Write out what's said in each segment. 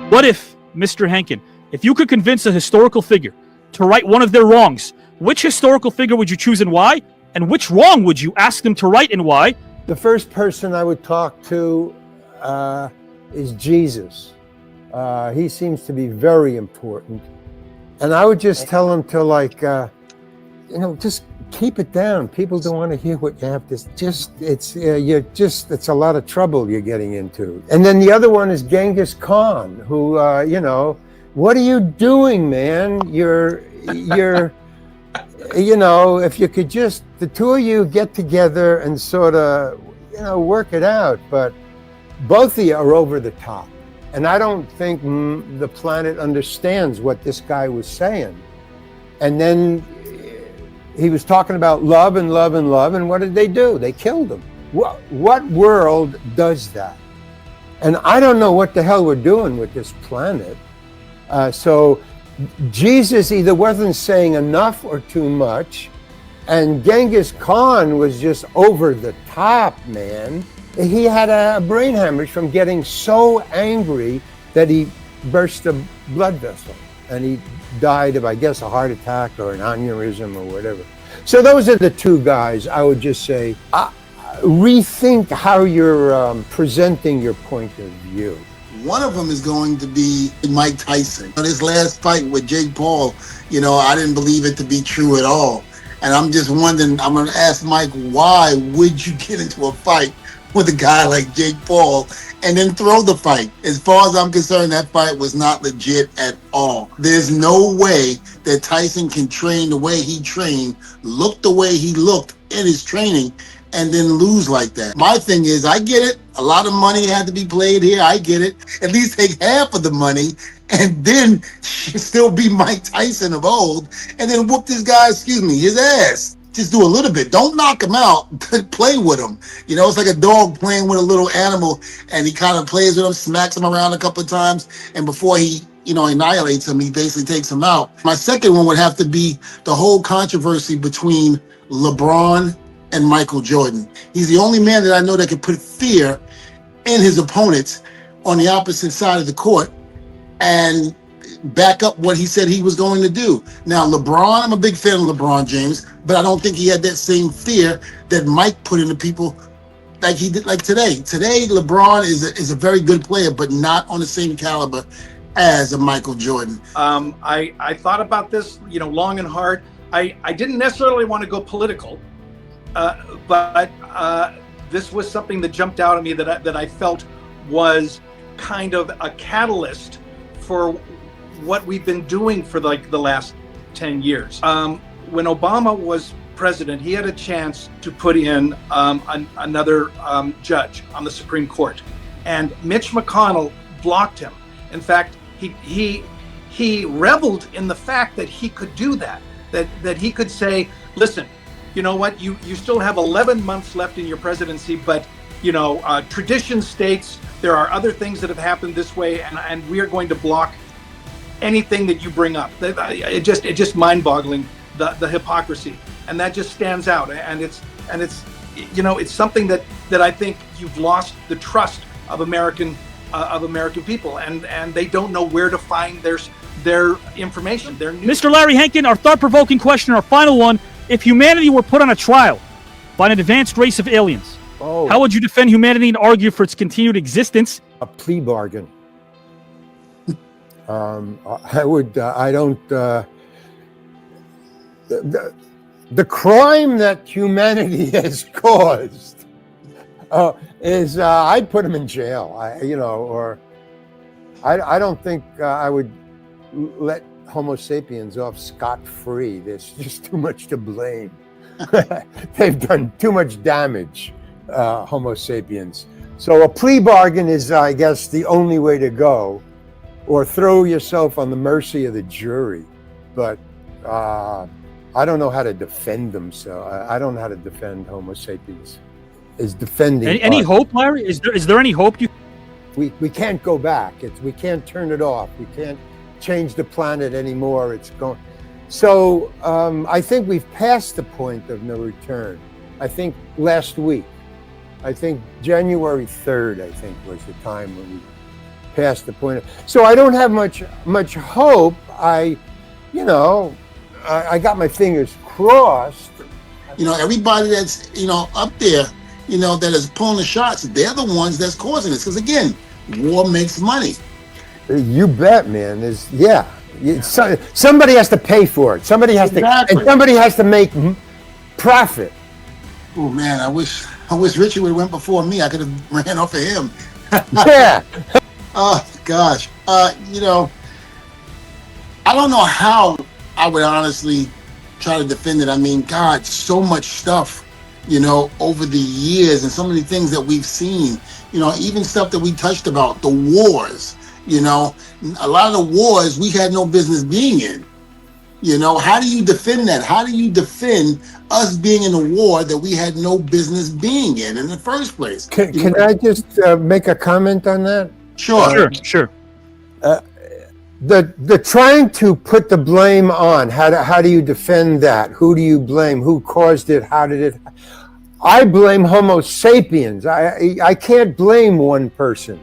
What if, Mr. Hankin, if you could convince a historical figure to right one of their wrongs, which historical figure would you choose and why? And which wrong would you ask them to right and why? The first person I would talk to is Jesus. He seems to be very important. And I would just tell him to just keep it down. People don't want to hear what you have to. It's a lot of trouble you're getting into. And then the other one is Genghis Khan, who, what are you doing, man? You're, if you could just, the two of you get together and sort of, work it out. But both of you are over the top. And I don't think the planet understands what this guy was saying. And then he was talking about love and love and love, and what did they do? They killed him. What world does that? And I don't know what the hell we're doing with this planet. So Jesus either wasn't saying enough or too much, and Genghis Khan was just over the top, man. He had a brain hemorrhage from getting so angry that he burst a blood vessel, and he died of, I guess, a heart attack or an aneurysm or whatever. So those are the two guys. I would just say, rethink how you're presenting your point of view. One of them is going to be Mike Tyson. On his last fight with Jake Paul, I didn't believe it to be true at all. And I'm just wondering, I'm going to ask Mike, why would you get into a fight with a guy like Jake Paul and then throw the fight? As far as I'm concerned, that fight was not legit at all. There's no way that Tyson can train the way he trained, look the way he looked in his training, and then lose like that. My thing is, I get it. A lot of money had to be played here. I get it. At least take half of the money and then still be Mike Tyson of old and then whoop this guy, his ass. Just do a little bit. Don't knock him out. Play with him. It's like a dog playing with a little animal, and he kind of plays with him, smacks him around a couple of times, and before he, annihilates him, he basically takes him out. My second one would have to be the whole controversy between LeBron and Michael Jordan. He's the only man that I know that can put fear in his opponents on the opposite side of the court and back up what he said he was going to do. Now, LeBron, I'm a big fan of LeBron James, but I don't think he had that same fear that Mike put into people like he did, like today. Today, LeBron is a very good player, but not on the same caliber as a Michael Jordan. I thought about this, long and hard. I didn't necessarily want to go political, but this was something that jumped out at me that I felt was kind of a catalyst for what we've been doing for the last 10 years. When Obama was president, he had a chance to put in another judge on the Supreme Court, and Mitch McConnell blocked him. In fact, he reveled in the fact that he could do that he could say, listen, you know what, you still have 11 months left in your presidency, but tradition states there are other things that have happened this way, and we are going to block anything that you bring up. It just mind-boggling, the hypocrisy, and that just stands out. And it's something that I think you've lost the trust of American people, and they don't know where to find their information. Mr. Larry Hankin, our thought-provoking question, our final one: if humanity were put on a trial by an advanced race of aliens, how would you defend humanity and argue for its continued existence? A plea bargain. The crime that humanity has caused is I'd put him in jail. I don't think I would let Homo sapiens off scot-free. There's just too much to blame. They've done too much damage, Homo sapiens. So a plea bargain is, I guess, the only way to go, or throw yourself on the mercy of the jury. But I don't know how to defend them, so I don't know how to defend Homo sapiens. Is defending any hope, Larry? Is there any hope? We can't go back. We can't turn it off. We can't change the planet anymore. It's going. So I think we've passed the point of no return. I think last week, I think January 3rd, I think was the time when past the point. So I don't have much hope. I got my fingers crossed. Everybody that's, up there, that is pulling the shots, they're the ones that's causing this. Because again, war makes money. You bet, man. Somebody has to pay for it. Somebody has Exactly. and somebody has to make profit. Oh man, I wish Richard would have went before me. I could have ran off of him. Yeah. Oh gosh. I don't know how I would honestly try to defend it. I mean, God, so much stuff, over the years, and so many things that we've seen, even stuff that we touched about, the wars, a lot of the wars we had no business being in. How do you defend that? How do you defend us being in a war that we had no business being in the first place? Can I just make a comment on that? Sure. The trying to put the blame on, how do you defend that? Who do you blame? Who caused it? How did it? I blame Homo sapiens. I can't blame one person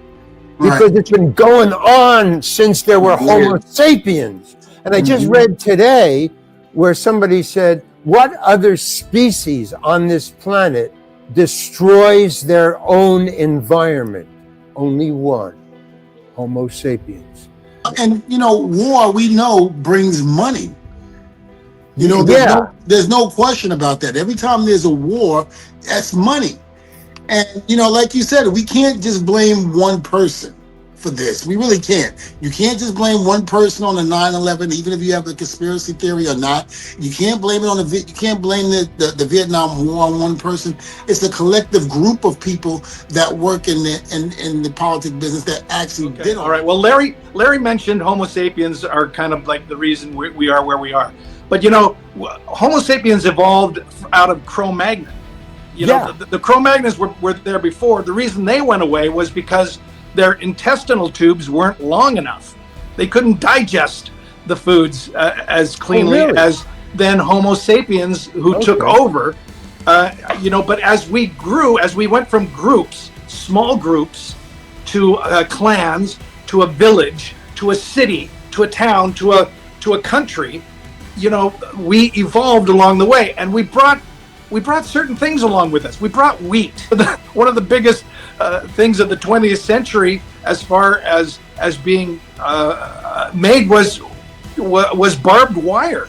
because It's been going on since there were Homo sapiens. And I just read today where somebody said, what other species on this planet destroys their own environment? Only one, Homo sapiens. And war, we know, brings money. There's no question about that. Every time there's a war, that's money. And like you said, we can't just blame one person for this. We really can't. You can't just blame one person on the 9/11, even if you have a conspiracy theory or not. You can't blame it on you can't blame the Vietnam War on one person. It's a collective group of people that work in the politics business that actually did it. All right. Well, Larry mentioned Homo sapiens are kind of like the reason we are where we are. But Homo sapiens evolved out of Cro-Magnon. The Cro-Magnons were there before. The reason they went away was because their intestinal tubes weren't long enough. They couldn't digest the foods as cleanly as then Homo sapiens who took over. But as we grew, as we went from groups, small groups, to clans, to a village, to a city, to a town, to a country, we evolved along the way, and we brought certain things along with us. We brought wheat. One of the biggest things of the 20th century, as far as being made, was barbed wire.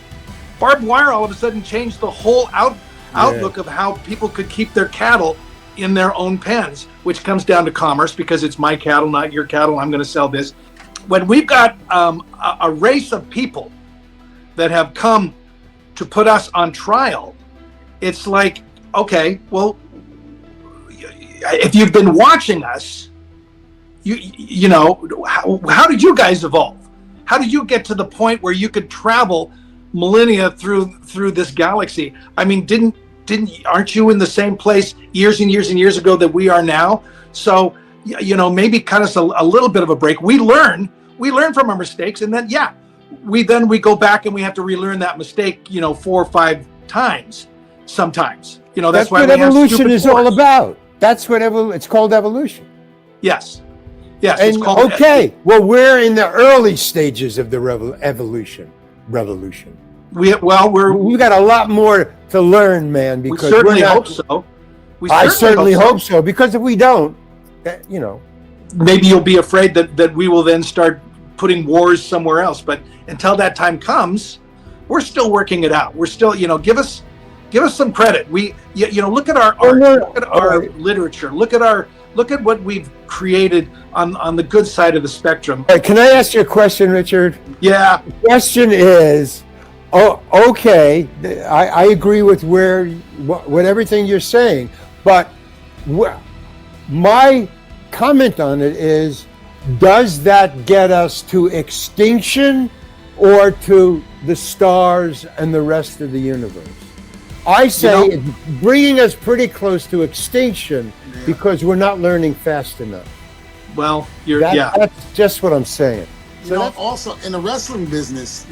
Barbed wire all of a sudden changed the whole outlook of how people could keep their cattle in their own pens, which comes down to commerce, because it's my cattle, not your cattle. I'm going to sell this. When we've got a race of people that have come to put us on trial, it's like, okay, well, if you've been watching us, how did you guys evolve? How did you get to the point where you could travel millennia through this galaxy? I mean, aren't you in the same place years and years and years ago that we are now? So, maybe cut us a little bit of a break. We learn from our mistakes, and then we go back and we have to relearn that mistake, 4 or 5 times. Sometimes, that's why what evolution is all about. That's what it's called, evolution. Yes. And it's called well, we're in the early stages of the revolution. We've got a lot more to learn, man. Because we certainly hope so. I certainly hope so. Because if we don't, maybe you'll be afraid that we will then start putting wars somewhere else. But until that time comes, we're still working it out. We're still, give us some credit. We, look at our art, look at our literature, look at what we've created on the good side of the spectrum. All right, can I ask you a question, Richard? Yeah. The question is, okay, I agree with what everything you're saying, but my comment on it is, does that get us to extinction or to the stars and the rest of the universe? I say it's bringing us pretty close to extinction because we're not learning fast enough. Well, that's just what I'm saying. Also in the wrestling business,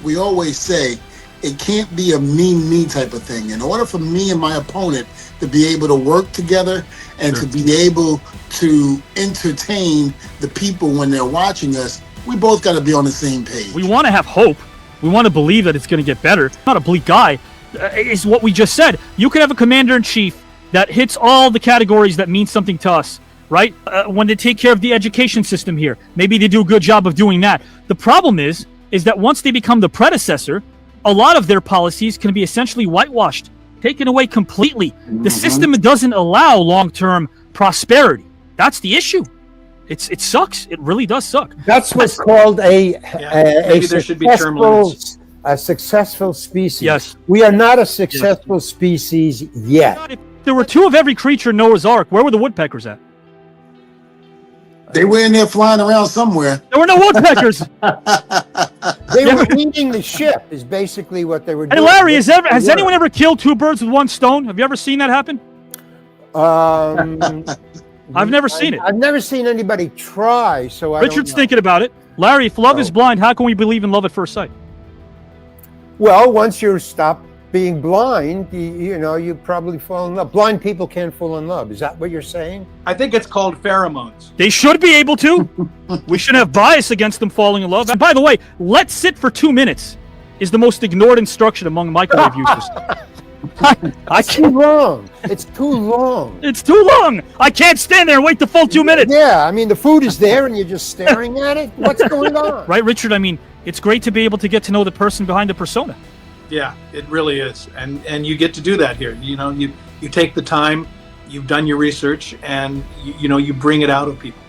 we always say, It can't be a me type of thing. In order for me and my opponent to be able to work together and to be able to entertain the people when they're watching us, we both got to be on the same page. We want to have hope. We want to believe that it's going to get better. Not a bleak guy. Is what we just said. You could have a commander-in-chief that hits all the categories that mean something to us, right? When they take care of the education system here, maybe they do a good job of doing that. The problem is that once they become the predecessor, a lot of their policies can be essentially whitewashed, taken away completely. The system doesn't allow long-term prosperity. That's the issue. It sucks. It really does suck. That's what's called maybe there should be term limits. A successful species. Yes. We are not a successful species yet. If there were two of every creature in Noah's Ark, where were the woodpeckers at? They were in there flying around somewhere. There were no woodpeckers. They were eating the ship is basically what they were doing. Hey, Larry, has anyone ever killed two birds with one stone? Have you ever seen that happen? I've never seen it. I've never seen anybody try, so I Richard's don't know. thinking about it. Larry, if love is blind, how can we believe in love at first sight? Well, once you stop being blind, you probably fall in love. Blind people can't fall in love. Is that what you're saying? I think it's called pheromones. They should be able to. We shouldn't have bias against them falling in love. And by the way, let's sit for 2 minutes is the most ignored instruction among microwave users. It's too long. It's too long. It's too long. I can't stand there and wait the full 2 minutes. Yeah, I mean, the food is there and you're just staring at it. What's going on? Right, Richard? I mean, it's great to be able to get to know the person behind the persona. Yeah, it really is, and you get to do that here. You take the time, you've done your research, and you bring it out of people.